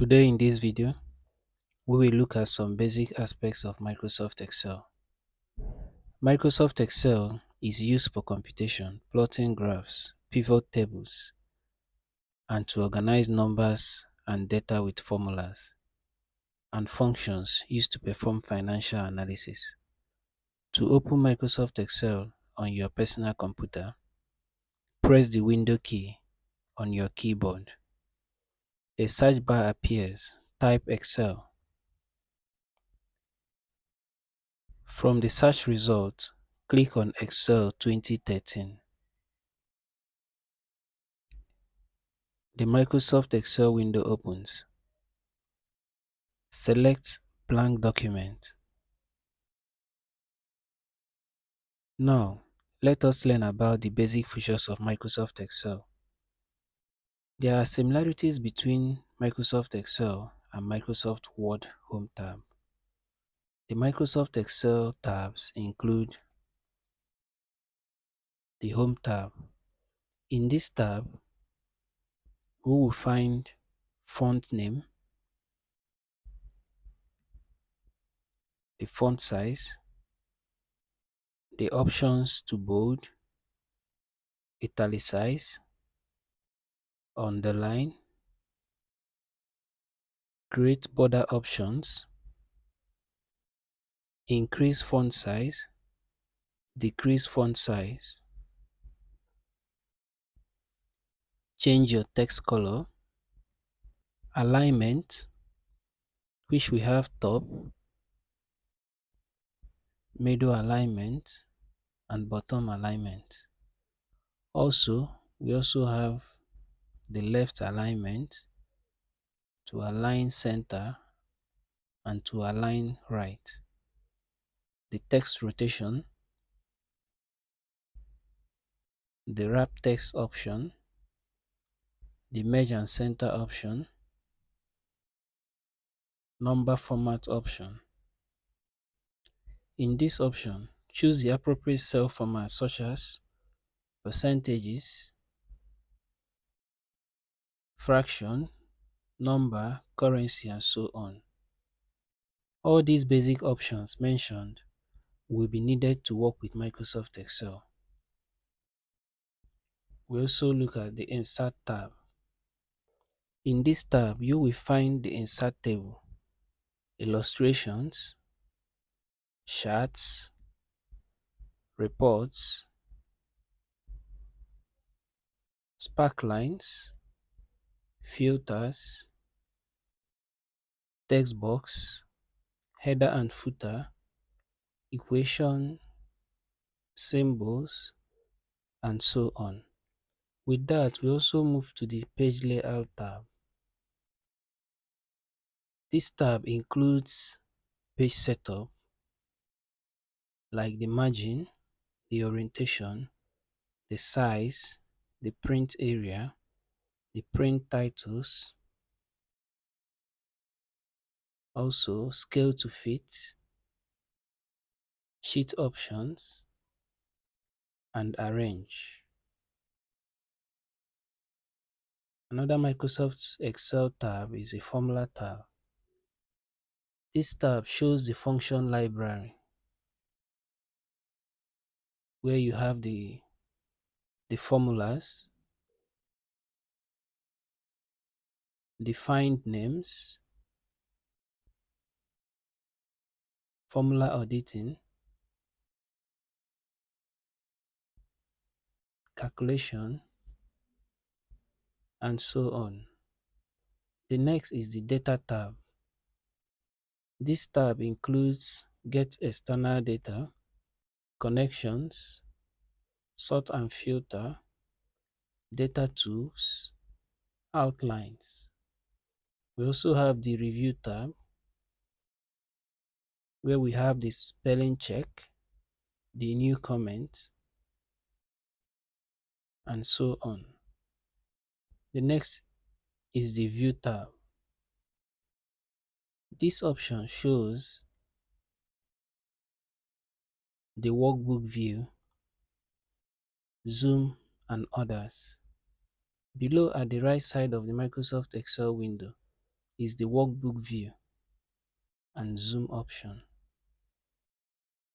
Today in this video, we will look at some basic aspects of Microsoft Excel. Microsoft Excel is used for computation, plotting graphs, pivot tables, and to organize numbers and data with formulas and functions used to perform financial analysis. To open Microsoft Excel on your personal computer, press the Window key on your keyboard. A search bar appears. Type Excel. From the search result, click on Excel 2013. The Microsoft Excel window opens. Select Blank Document. Now, let us learn about the basic features of Microsoft Excel. There are similarities between Microsoft Excel and Microsoft Word Home tab. The Microsoft Excel tabs include the Home tab. In this tab, we will find font name, the font size, the options to bold, italicize, underline, create border options, increase font size, decrease font size, change your text color, alignment, which we have top, middle alignment, and bottom alignment. We also have the left alignment to align center and to align right. The text rotation, the wrap text option, the merge and center option, number format option. In this option, choose the appropriate cell format such as percentages, fraction, number, currency, and so on. All these basic options mentioned will be needed to work with Microsoft Excel. We also look at the Insert tab. In this tab, you will find the Insert table, illustrations, charts, reports, sparklines, filters, text box, header and footer, equation, symbols, and so on. With that, we also move to the Page Layout tab. This tab includes page setup, like the margin, the orientation, the size, the print area, the print titles, also scale to fit, sheet options, and arrange. Another Microsoft Excel tab is a Formula tab. This tab shows the function library, where you have the formulas, defined names, formula auditing, calculation, and so on. The next is the Data tab. This tab includes Get External Data, Connections, Sort and Filter, Data Tools, Outlines. We also have the Review tab, where we have the spelling check, the new comment, and so on. The next is the View tab. This option shows the workbook view, zoom, and others. Below at the right side of the Microsoft Excel window is the workbook view and zoom option.